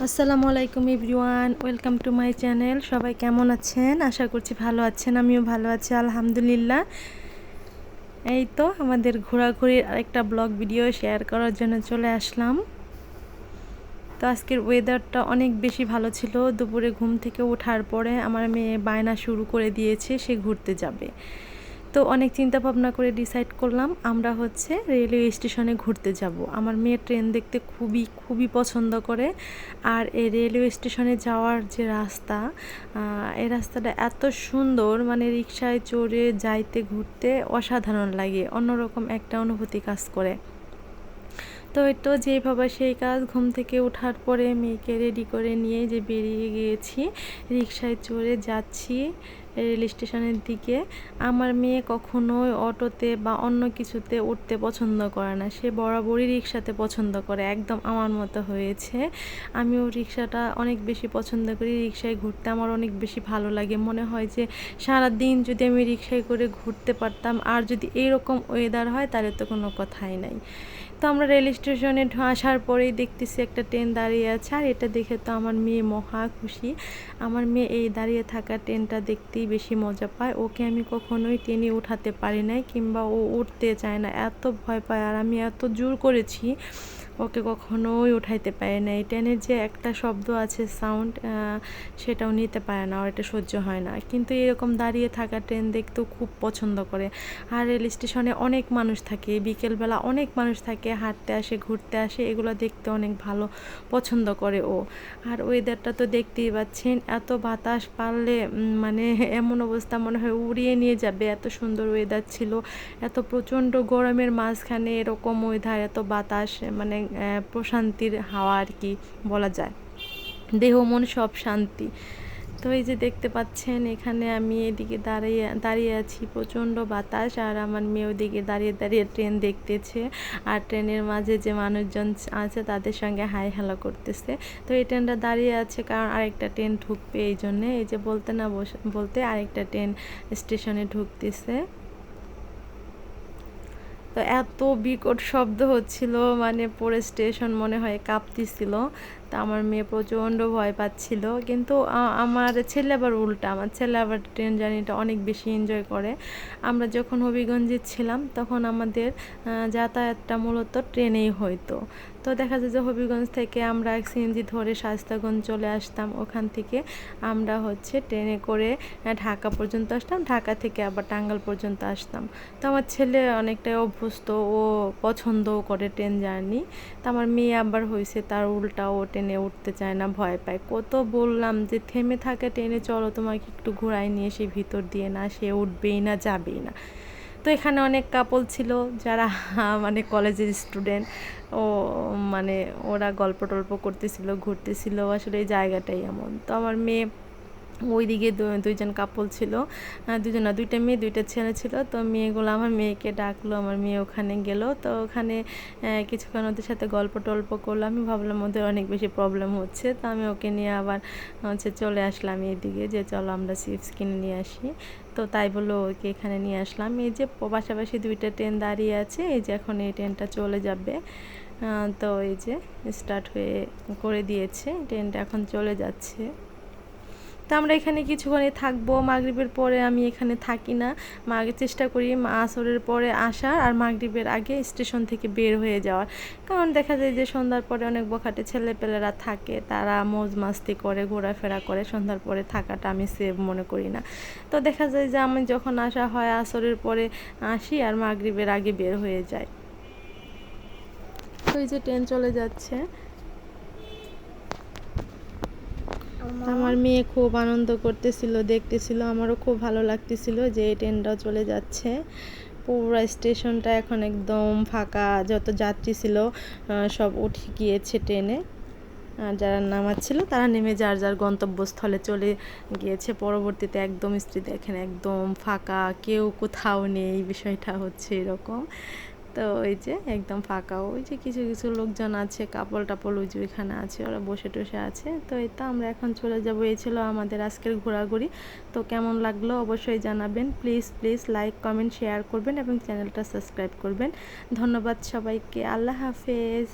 আসসালামু আলাইকুম everyone, welcome to my channel. সবাই কেমন আছেন? আশা করছি ভালো আছেন। আমিও ভালো আছি আলহামদুলিল্লাহ। এই তো আমাদের ঘোরাঘুরির আরেকটা ব্লগ ভিডিও শেয়ার করার জন্য চলে আসলাম। তো আজকের ওয়েদারটা অনেক বেশি ভালো ছিল। দুপুরে ঘুম থেকে ওঠার পরে আমার মেয়ে বায়না শুরু করে দিয়েছে, সে ঘুরতে যাবে। তো অনেক চিন্তা ভাবনা করে ডিসাইড করলাম আমরা হচ্ছে রেলওয়ে স্টেশনে ঘুরতে যাব। আমার মেয়ে ট্রেন দেখতে খুবই খুবই পছন্দ করে। আর এই রেলওয়ে স্টেশনে যাওয়ার যে রাস্তা, এই রাস্তাটা এত সুন্দর, মানে রিকশায় চড়ে যাইতে ঘুরতে অসাধারণ লাগে, অন্যরকম একটা অনুভূতি কাজ করে। তো এই তো যেভাবে সেই কাজ, ঘুম থেকে ওঠার পরে মেয়েকে রেডি করে নিয়ে যে বেরিয়ে গিয়েছি, রিকশায় চড়ে যাচ্ছি রেল স্টেশনের দিকে। আমার মেয়ে কখনোই অটোতে বা অন্য কিছুতে উঠতে পছন্দ করে না, সে বরাবরই রিকশাতে পছন্দ করে, একদম আমার মতো হয়েছে। আমিও রিকশাটা অনেক বেশি পছন্দ করি, রিকশায় ঘুরতে আমার অনেক বেশি ভালো লাগে। মনে হয় যে সারাদিন যদি আমি রিকশায় করে ঘুরতে পারতাম, আর যদি এইরকম ওয়েদার হয় তাহলে তো কোনো কথাই নাই। তো আমরা রেল স্টেশনে আসার পরেই দেখতেছি একটা ট্রেন দাঁড়িয়ে আছে, আর এটা দেখে তো আমার মেয়ে মহা খুশি। আমার মেয়ে এই দাঁড়িয়ে থাকা ট্রেনটা দেখতেই বেশি মজা পায়। ওকে আমি কখনোই ট্রেনে উঠাতে পারি নাই, কিংবা ও উঠতে চায় না, এত ভয় পায়। আর আমি এত জোর করেছি, ওকে কখনোই উঠাইতে পারে না। এই ট্রেনের যে একটা শব্দ আছে, সাউন্ড, সেটাও নিতে পারে না, আর এটা সহ্য হয় না। কিন্তু এরকম দাঁড়িয়ে থাকা ট্রেন দেখতেও খুব পছন্দ করে। আর রেল স্টেশনে অনেক মানুষ থাকে, বিকেলবেলা অনেক মানুষ থাকে, হাঁটতে আসে, ঘুরতে আসে, এগুলো দেখতে অনেক ভালো পছন্দ করে ও। আর ওয়েদারটা তো দেখতেই পাচ্ছেন, এত বাতাস, পারলে মানে এমন অবস্থা মনে হয় উড়িয়ে নিয়ে যাবে, এত সুন্দর ওয়েদার ছিল। এত প্রচণ্ড গরমের মাঝখানে এরকম ওয়েদার, এত বাতাস, মানে প্রশান্তির হাওয়া আর কি বলা যায়। দেহ মন সব শান্তি। তো এই যে দেখতে পাচ্ছেন, এখানে আমি এদিকে দাঁড়িয়ে আছি, প্রচণ্ড বাতাস, আর আমার মেয়ে ওদিকে দাঁড়িয়ে দাঁড়িয়ে ট্রেন দেখতেছে। আর ট্রেনের মাঝে যে মানুষজন আছে তাদের সঙ্গে হাই হ্যালো করতেছে। তো এই ট্রেনটা দাঁড়িয়ে আছে কারণ আরেকটা ট্রেন ঢুকবে, এই জন্যে। এই যে বলতে না বলতে আরেকটা ট্রেন স্টেশনে ঢুকতেছে। তো এত বিকট শব্দ হচ্ছিল, মানে পুরো স্টেশন মনে হয় কাঁপতেছিল। তা আমার মেয়ে প্রচণ্ড ভয় পাচ্ছিল। কিন্তু আমার ছেলে আবার উল্টা, আমার ছেলে আবার ট্রেন জার্নিটা অনেক বেশি এনজয় করে। আমরা যখন হবিগঞ্জে ছিলাম তখন আমাদের যাতায়াতটা মূলত ট্রেনেই হইতো। তো দেখা যায় যে হবিগঞ্জ থেকে আমরা সিএনজি ধরে শায়েস্তাগঞ্জ চলে আসতাম, ওখান থেকে আমরা হচ্ছে ট্রেনে করে ঢাকা পর্যন্ত আসতাম, ঢাকা থেকে আবার টাঙ্গাইল পর্যন্ত আসতাম। তো আমার ছেলে অনেকটাই অভ্যস্ত, ও পছন্দও করে ট্রেন জার্নি। তো আমার মেয়ে আবার হয়েছে তার উল্টা, ও ট্রেনে উঠতে চায় না, ভয় পায়। কত বললাম যে থেমে থাকে ট্রেনে, চলো তোমাকে একটু ঘোরায় নিয়ে এসে ভিতর দিয়ে, না সে উঠবেই না, যাবেই না। তো এখানে অনেক কাপল ছিল যারা মানে কলেজের স্টুডেন্ট, ও মানে ওরা গল্প টল্প করতেছিল, ঘুরতেছিল। আসলে এই জায়গাটাই এমন। তো আমার মেয়ে ওইদিকে দুইজন কাপল ছিল, দুজন না, দুইটা মেয়ে দুইটা ছেলে ছিল। তো মেয়েগুলো আমার মেয়েকে ডাকলো, আমার মেয়ে ওখানে গেল। তো ওখানে কিছুক্ষণ ওদের সাথে গল্প টল্প করলো। আমি ভাবলাম ওদের অনেক বেশি প্রবলেম হচ্ছে, তো আমি ওকে নিয়ে আবার হচ্ছে চলে আসলাম এদিকে, যে চলো আমরা চিপস কিনে নিয়ে আসি। তো তাই বললো ওকে এখানে নিয়ে আসলাম। এই যে পাশাপাশি দুইটা ট্রেন দাঁড়িয়ে আছে, এই যে এখন এই ট্রেনটা চলে যাবে। তো এই যে স্টার্ট হয়ে করে দিয়েছে, ট্রেনটা এখন চলে যাচ্ছে। তো আমরা এখানে কিছুক্ষণই থাকবো। মাগরিবের পরে আমি এখানে থাকি না, চেষ্টা করি আসরের পরে আসার, আর মাগরিবের আগে স্টেশন থেকে বের হয়ে যাওয়ার। কারণ দেখা যায় যে সন্ধ্যার পরে অনেক বখাটে ছেলেপেলেরা থাকে, তারা মৌজ মাস্তি করে, ঘোরাফেরা করে, সন্ধ্যার পরে থাকাটা আমি সেভ মনে করি না। তো দেখা যায় যে আমি যখন আসা হয় আসরের পরে আসি, আর মাগরিবের আগে বের হয়ে যাই। তো এই যে ট্রেন চলে যাচ্ছে। আমার মেয়ে খুব আনন্দ করতেছিল, দেখতেছিল, আমারও খুব ভালো লাগতেছিল যে এই ট্রেনটাও চলে যাচ্ছে। পুরো স্টেশনটা এখন একদম ফাঁকা, যত যাত্রী ছিল সব উঠে গিয়েছে ট্রেনে। আর যারা নামাচ্ছিল তারা নেমে যার যার গন্তব্যস্থলে চলে গিয়েছে। পরবর্তীতে একদম দেখেন একদম ফাঁকা, কেউ কোথাও নেই, বিষয়টা হচ্ছে এরকম। তো ওই যে একদম ফাঁকা, ওই যে কিছু কিছু লোকজন আছে, কাপড় টাপড় ওই যে ওইখানে আছে, ওরা বসে টসে আছে। তো এই তো আমরা এখন চলে যাব। এই ছিল আমাদের আজকের ঘোরাঘুরি। তো কেমন লাগলো অবশ্যই জানাবেন। Please please like comment share করবেন এবং চ্যানেলটা সাবস্ক্রাইব করবেন। ধন্যবাদ সবাইকে, আল্লাহ হাফেজ।